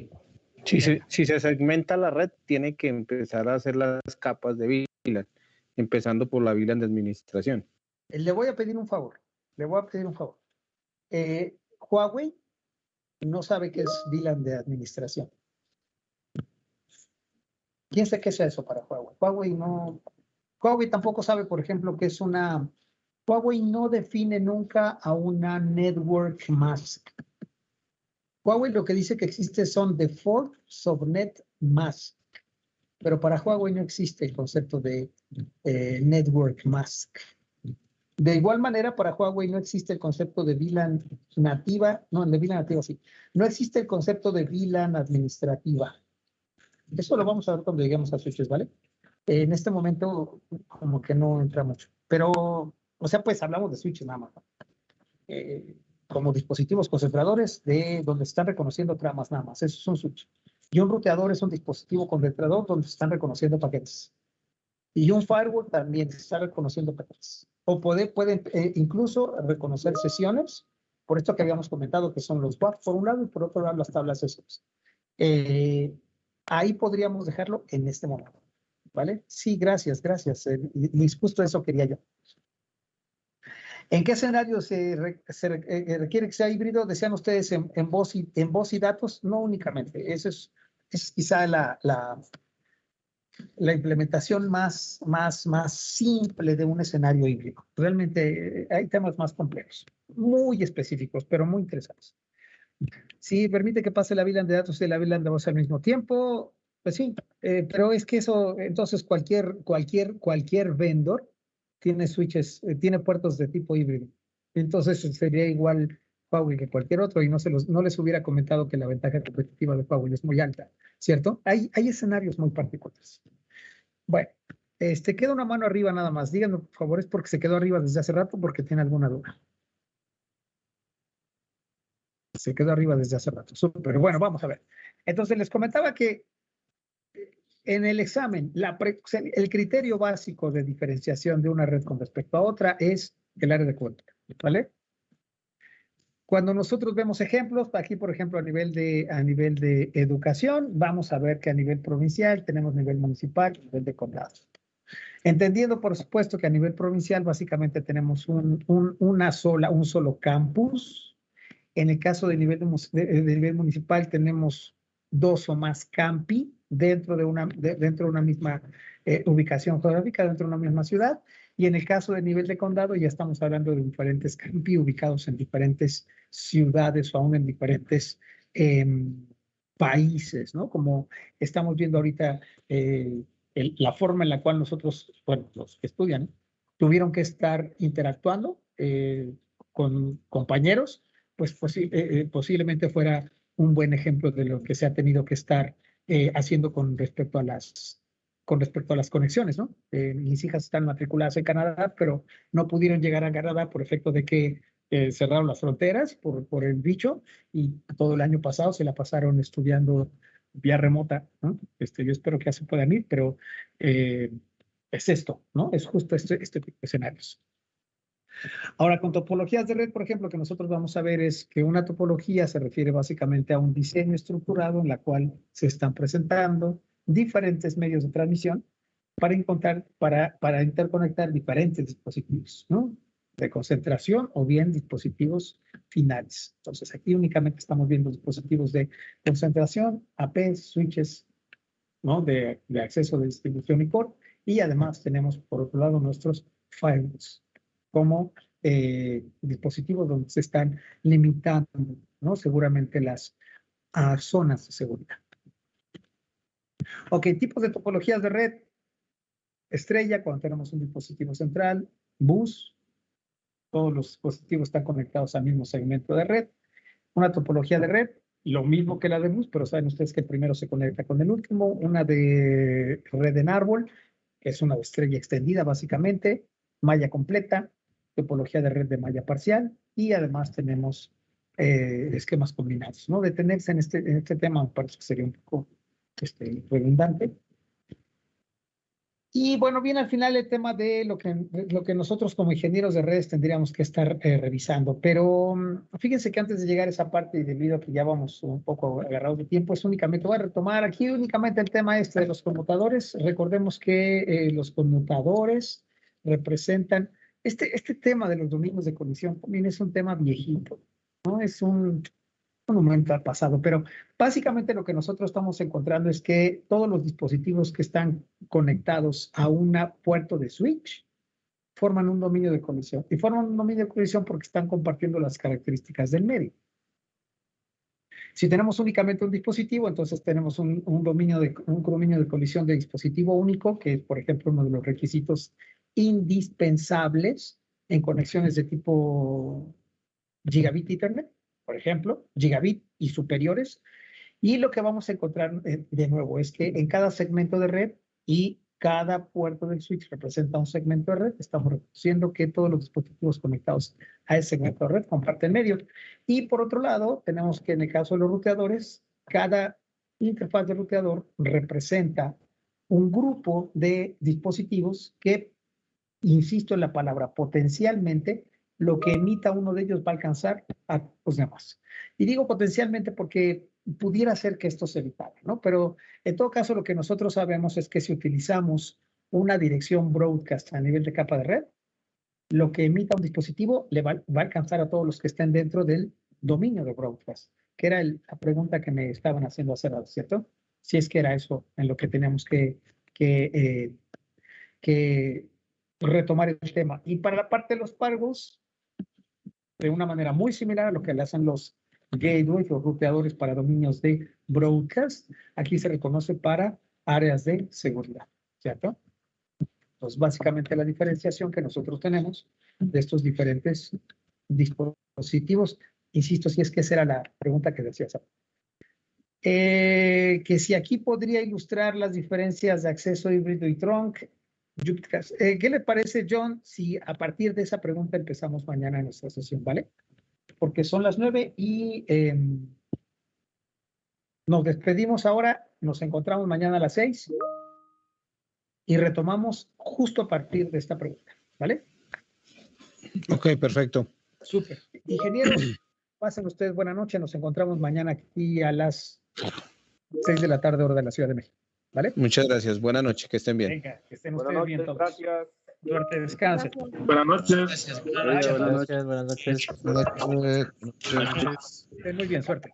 Si se segmenta la red, tiene que empezar a hacer las capas de VLAN, empezando por la VLAN de administración. Le voy a pedir un favor, Huawei no sabe qué es VLAN de administración. ¿Quién sabe qué es eso para Huawei? Huawei tampoco sabe, por ejemplo, qué es Huawei no define nunca a una network mask. Huawei lo que dice que existe son default subnet mask, pero para Huawei no existe el concepto de network mask. De igual manera, para Huawei no existe el concepto de VLAN nativa, no, de VLAN nativa sí, no existe el concepto de VLAN administrativa. Eso lo vamos a ver cuando lleguemos a switches, ¿vale? En este momento como que no entra mucho, pero, o sea, pues hablamos de switches nada más, ¿no? Como dispositivos concentradores de donde se están reconociendo tramas nada más, eso es un switch. Y un ruteador es un dispositivo concentrador donde se están reconociendo paquetes. Y un firewall también se está reconociendo paquetes. O pueden incluso reconocer sesiones, por esto que habíamos comentado que son los WAF por un lado y por otro lado las tablas sesiones. Ahí podríamos dejarlo en este momento, ¿vale? Sí, gracias. Y justo eso quería yo. ¿En qué escenario se requiere que sea híbrido? Decían ustedes en voz y datos, no únicamente. Esa es quizá la implementación más simple de un escenario híbrido. Realmente hay temas más complejos, muy específicos, pero muy interesantes. Si permite que pase la VLAN de datos y la VLAN de voz al mismo tiempo, pues sí, pero es que eso, entonces cualquier vendor tiene switches, tiene puertos de tipo híbrido. Entonces sería igual Huawei que cualquier otro y no les hubiera comentado que la ventaja competitiva de Huawei es muy alta, ¿cierto? Hay escenarios muy particulares. Bueno, queda una mano arriba nada más. Díganme, por favor, es porque se quedó arriba desde hace rato porque tiene alguna duda. Se quedó arriba desde hace rato. Súper. Bueno, vamos a ver. Entonces les comentaba que en el examen, el criterio básico de diferenciación de una red con respecto a otra es el área de cobertura, ¿vale? Cuando nosotros vemos ejemplos, aquí por ejemplo a nivel de educación, vamos a ver que a nivel provincial tenemos nivel municipal, nivel de condado. Entendiendo por supuesto que a nivel provincial básicamente tenemos un solo campus. En el caso de nivel municipal tenemos 2 o más campi dentro de una misma ubicación geográfica, dentro de una misma ciudad. Y en el caso de nivel de condado ya estamos hablando de diferentes campi ubicados en diferentes ciudades o aún en diferentes países, ¿no? Como estamos viendo ahorita la forma en la cual nosotros, bueno, los que estudian, tuvieron que estar interactuando con compañeros, pues posiblemente fuera un buen ejemplo de lo que se ha tenido que estar haciendo con respecto a las conexiones, ¿no? Mis hijas están matriculadas en Canadá, pero no pudieron llegar a Canadá por efecto de que cerraron las fronteras por el bicho y todo el año pasado se la pasaron estudiando vía remota, ¿no? Yo espero que ya se puedan ir, pero es esto, ¿no? Es justo este tipo de escenarios. Ahora, con topologías de red, por ejemplo, que nosotros vamos a ver es que una topología se refiere básicamente a un diseño estructurado en la cual se están presentando diferentes medios de transmisión para interconectar diferentes dispositivos, ¿no? De concentración o bien dispositivos finales. Entonces, aquí únicamente estamos viendo dispositivos de concentración, APs, switches, ¿no? De acceso de distribución y core. Y además tenemos, por otro lado, nuestros firewalls como dispositivos donde se están limitando, ¿no? Seguramente las zonas de seguridad. Ok, tipos de topologías de red. Estrella, cuando tenemos un dispositivo central. Bus, todos los dispositivos están conectados al mismo segmento de red. Una topología de red, lo mismo que la de bus, pero saben ustedes que el primero se conecta con el último. Una de red en árbol, que es una estrella extendida básicamente. Malla completa, topología de red de malla parcial, y además tenemos esquemas combinados, ¿no? Detenerse en este tema me parece que sería un poco redundante. Y bueno, viene al final el tema de lo que nosotros como ingenieros de redes tendríamos que estar revisando. Pero fíjense que antes de llegar a esa parte, y debido a que ya vamos un poco agarrados de tiempo, es únicamente, voy a retomar aquí únicamente el tema de los conmutadores. Recordemos que los conmutadores representan, este tema de los dominios de colisión también es un tema viejito, ¿no? Es un monumento al pasado, pero básicamente lo que nosotros estamos encontrando es que todos los dispositivos que están conectados a un puerto de switch forman un dominio de colisión, y forman un dominio de colisión porque están compartiendo las características del medio. Si tenemos únicamente un dispositivo, entonces tenemos un dominio de colisión de dispositivo único, que es, por ejemplo, uno de los requisitos indispensables en conexiones de tipo gigabit Ethernet, por ejemplo, gigabit y superiores. Y lo que vamos a encontrar de nuevo es que en cada segmento de red y cada puerto del switch representa un segmento de red, estamos reconociendo que todos los dispositivos conectados a ese segmento de red comparten medio. Y por otro lado, tenemos que en el caso de los ruteadores, cada interfaz de ruteador representa un grupo de dispositivos que, insisto en la palabra potencialmente, lo que emita uno de ellos va a alcanzar a los demás. Y digo potencialmente porque pudiera ser que esto se evitara, ¿no? Pero en todo caso lo que nosotros sabemos es que si utilizamos una dirección broadcast a nivel de capa de red, lo que emita un dispositivo le va a alcanzar a todos los que estén dentro del dominio de broadcast, que era la pregunta que me estaban haciendo hace rato, ¿cierto? Si es que era eso en lo que teníamos que retomar el tema. Y para la parte de los firewalls, de una manera muy similar a lo que le hacen los gateways, los ruteadores para dominios de broadcast, aquí se reconoce para áreas de seguridad, ¿cierto? Entonces, básicamente la diferenciación que nosotros tenemos de estos diferentes dispositivos, insisto, si es que esa era la pregunta que decías. Que si aquí podría ilustrar las diferencias de acceso híbrido y trunk. ¿Qué le parece, John, si a partir de esa pregunta empezamos mañana en nuestra sesión, ¿vale? Porque son las 9 y Nos despedimos ahora, nos encontramos mañana a las 6 y retomamos justo a partir de esta pregunta, ¿vale? Ok, perfecto. Súper. Ingenieros, pasen ustedes buena noche. Nos encontramos mañana aquí a las 6 de la tarde, hora de la Ciudad de México. ¿Vale? Muchas gracias. Buenas noches, que estén bien. Venga, que estén Buenas ustedes bien noches, todos. gracias. Suerte, descansen. Buenas noches. Gracias, Gracias. buenas noches. Estén muy bien, suerte.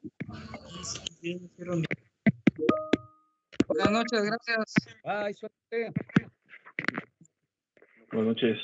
Buenas noches, gracias. Bye, suerte. Buenas noches.